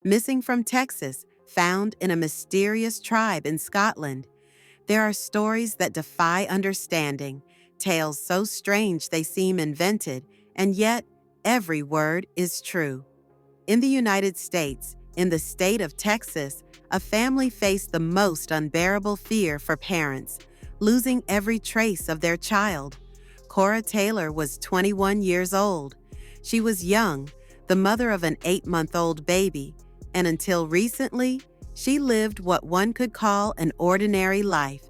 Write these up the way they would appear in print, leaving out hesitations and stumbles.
Missing from Texas, found in a mysterious tribe in Scotland. There are stories that defy understanding, tales so strange they seem invented, and yet every word is true. In the United States, in the state of Texas, a family faced the most unbearable fear for parents, losing every trace of their child. Kaura Taylor was 21 years old. She was young, the mother of an 8-month-old baby, and until recently, she lived what one could call an ordinary life.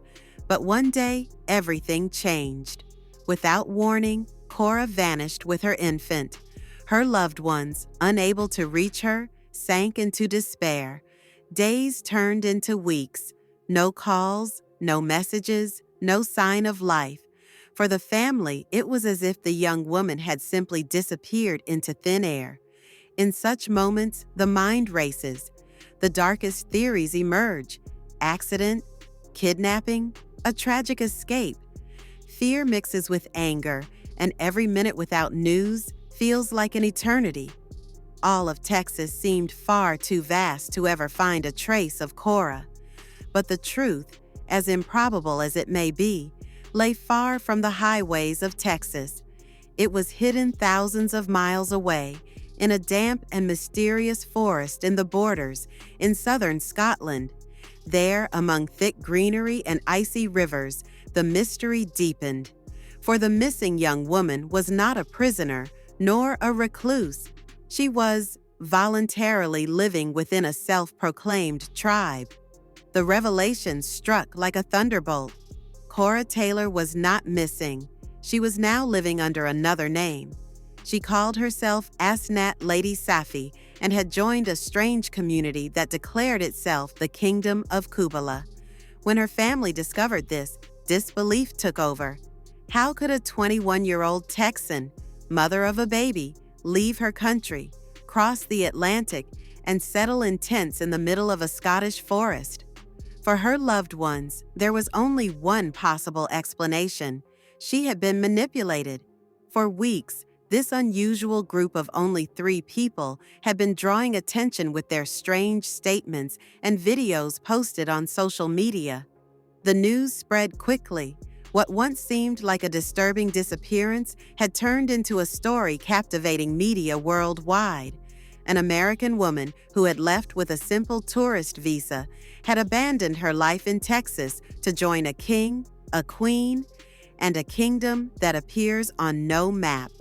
But one day, everything changed. Without warning, Kaura vanished with her infant. Her loved ones, unable to reach her, sank into despair. Days turned into weeks. No calls, no messages, no sign of life. For the family, it was as if the young woman had simply disappeared into thin air. In such moments, the mind races. The darkest theories emerge. Accident, kidnapping, a tragic escape. Fear mixes with anger, and every minute without news feels like an eternity. All of Texas seemed far too vast to ever find a trace of Kaura. But the truth, as improbable as it may be, lay far from the highways of Texas. It was hidden thousands of miles away, in a damp and mysterious forest in the borders, in southern Scotland. There, among thick greenery and icy rivers, the mystery deepened. For the missing young woman was not a prisoner, nor a recluse. She was voluntarily living within a self-proclaimed tribe. The revelation struck like a thunderbolt. Kaura Taylor was not missing. She was now living under another name. She called herself Asnat Lady Safé and had joined a strange community that declared itself the Kingdom of Kubala. When her family discovered this, disbelief took over. How could a 21-year-old Texan, mother of a baby, leave her country, cross the Atlantic, and settle in tents in the middle of a Scottish forest? For her loved ones, there was only one possible explanation. She had been manipulated. For weeks, this unusual group of only 3 people had been drawing attention with their strange statements and videos posted on social media. The news spread quickly. What once seemed like a disturbing disappearance had turned into a story captivating media worldwide. An American woman who had left with a simple tourist visa had abandoned her life in Texas to join a king, a queen, and a kingdom that appears on no map.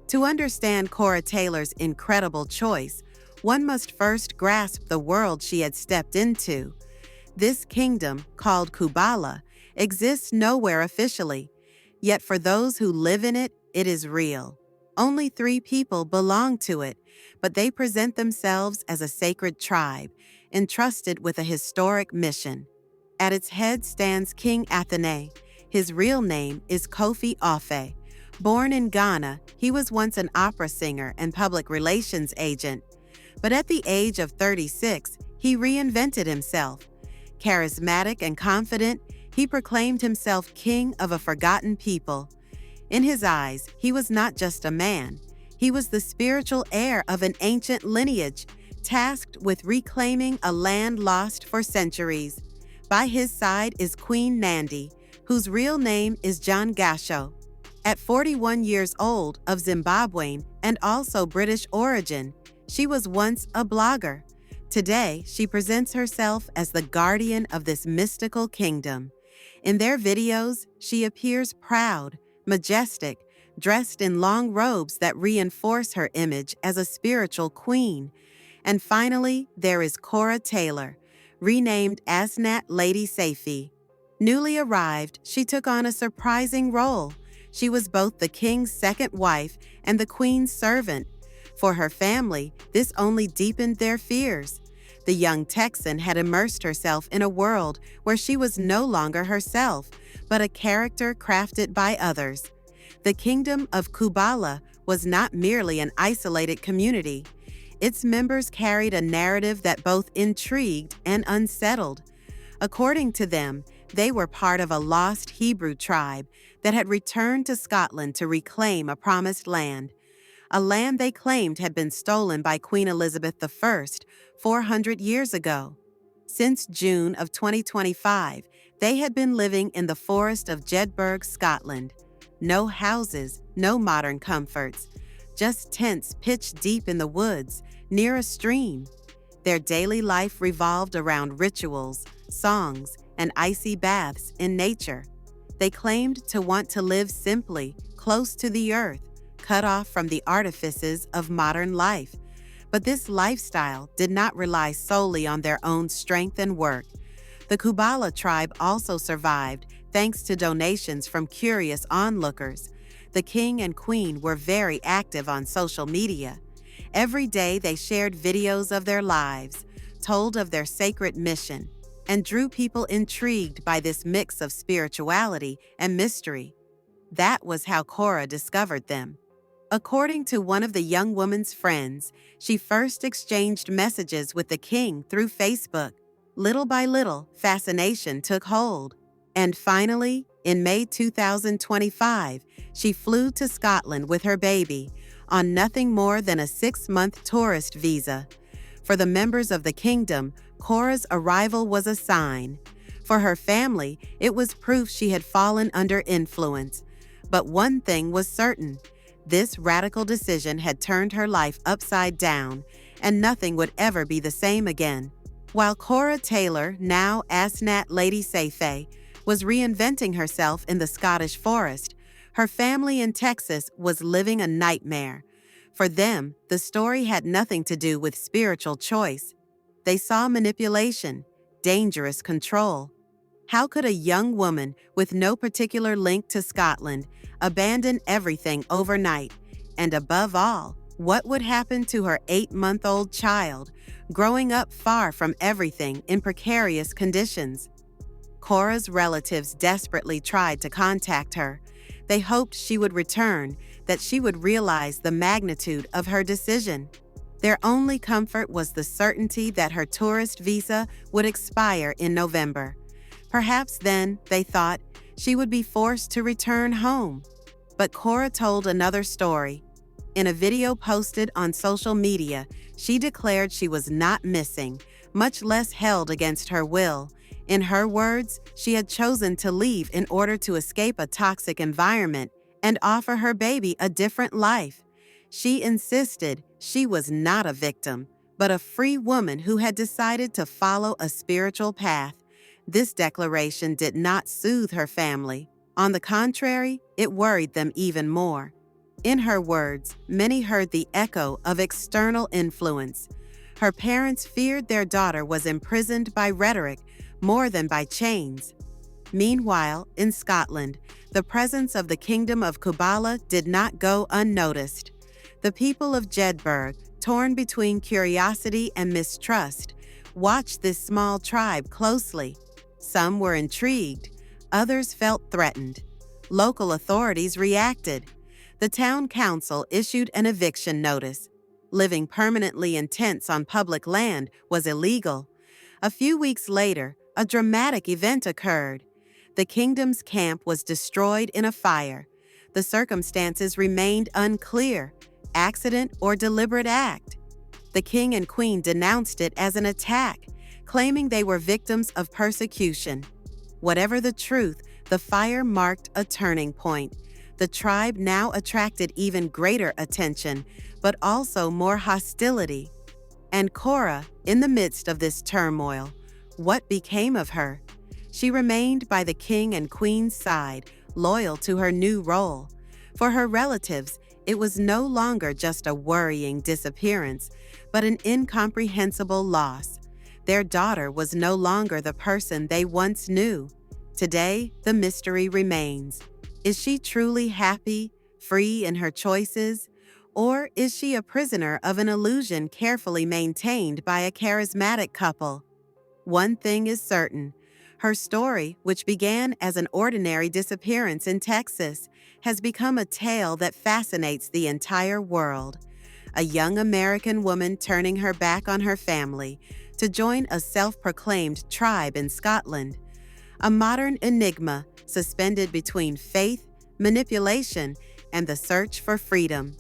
To understand Kaura Taylor's incredible choice, one must first grasp the world she had stepped into. This kingdom, called Kubala, exists nowhere officially, yet for those who live in it, it is real. Only 3 people belong to it, but they present themselves as a sacred tribe, entrusted with a historic mission. At its head stands King Atehene. His real name is Kofi Ofe. Born in Ghana, he was once an opera singer and public relations agent. But at the age of 36, he reinvented himself. Charismatic and confident, he proclaimed himself king of a forgotten people. In his eyes, he was not just a man. He was the spiritual heir of an ancient lineage, tasked with reclaiming a land lost for centuries. By his side is Queen Nandi, whose real name is John Gasho. At 41 years old, of Zimbabwean and also British origin, she was once a blogger. Today, she presents herself as the guardian of this mystical kingdom. In their videos, she appears proud, majestic, dressed in long robes that reinforce her image as a spiritual queen. And finally, there is Kaura Taylor, renamed Asnat Lady Safé. Newly arrived, she took on a surprising role. She was both the king's second wife and the queen's servant. For her family, this only deepened their fears. The young Texan had immersed herself in a world where she was no longer herself, but a character crafted by others. The Kingdom of Kubala was not merely an isolated community. Its members carried a narrative that both intrigued and unsettled. According to them, they were part of a lost Hebrew tribe that had returned to Scotland to reclaim a promised land. a land they claimed had been stolen by Queen Elizabeth I 400 years ago. Since June of 2025, they had been living in the forest of Jedburgh, Scotland. No houses, no modern comforts, just tents pitched deep in the woods, near a stream. Their daily life revolved around rituals, songs, and icy baths in nature. They claimed to want to live simply, close to the earth, cut off from the artifices of modern life. But this lifestyle did not rely solely on their own strength and work. The Kubala tribe also survived thanks to donations from curious onlookers. The king and queen were very active on social media. Every day they shared videos of their lives, told of their sacred mission, and drew people intrigued by this mix of spirituality and mystery. That was how Kaura discovered them. According to one of the young woman's friends, she first exchanged messages with the king through Facebook. Little by little, fascination took hold. And finally, in May 2025, she flew to Scotland with her baby on nothing more than a 6-month tourist visa. For the members of the kingdom, Kaura's arrival was a sign. For her family, it was proof she had fallen under influence. But one thing was certain. This radical decision had turned her life upside down, and nothing would ever be the same again. While Kaura Taylor, now Asnat Lady Safé, was reinventing herself in the Scottish forest, her family in Texas was living a nightmare. For them, the story had nothing to do with spiritual choice. They saw manipulation, dangerous control. How could a young woman with no particular link to Scotland abandon everything overnight? And above all, what would happen to her 8-month-old child, growing up far from everything in precarious conditions? Kaura's relatives desperately tried to contact her. They hoped she would return, that she would realize the magnitude of her decision. Their only comfort was the certainty that her tourist visa would expire in November. Perhaps then, they thought, she would be forced to return home. But Kaura told another story. In a video posted on social media, she declared she was not missing, much less held against her will. In her words, she had chosen to leave in order to escape a toxic environment and offer her baby a different life. She insisted she was not a victim, but a free woman who had decided to follow a spiritual path. This declaration did not soothe her family. On the contrary, it worried them even more. In her words, many heard the echo of external influence. Her parents feared their daughter was imprisoned by rhetoric more than by chains. Meanwhile, in Scotland, the presence of the Kingdom of Kubala did not go unnoticed. The people of Jedburgh, torn between curiosity and mistrust, watched this small tribe closely. Some were intrigued, others felt threatened. Local authorities reacted. The town council issued an eviction notice. Living permanently in tents on public land was illegal. A few weeks later, a dramatic event occurred. The kingdom's camp was destroyed in a fire. The circumstances remained unclear, accident or deliberate act. The king and queen denounced it as an attack, claiming they were victims of persecution. Whatever the truth, the fire marked a turning point. The tribe now attracted even greater attention, but also more hostility. And Kaura, in the midst of this turmoil, what became of her? She remained by the king and queen's side, loyal to her new role. For her relatives, it was no longer just a worrying disappearance, but an incomprehensible loss. Their daughter was no longer the person they once knew. Today, the mystery remains. Is she truly happy, free in her choices? Or is she a prisoner of an illusion carefully maintained by a charismatic couple? One thing is certain. Her story, which began as an ordinary disappearance in Texas, has become a tale that fascinates the entire world. A young American woman turning her back on her family to join a self-proclaimed tribe in Scotland. A modern enigma suspended between faith, manipulation, and the search for freedom.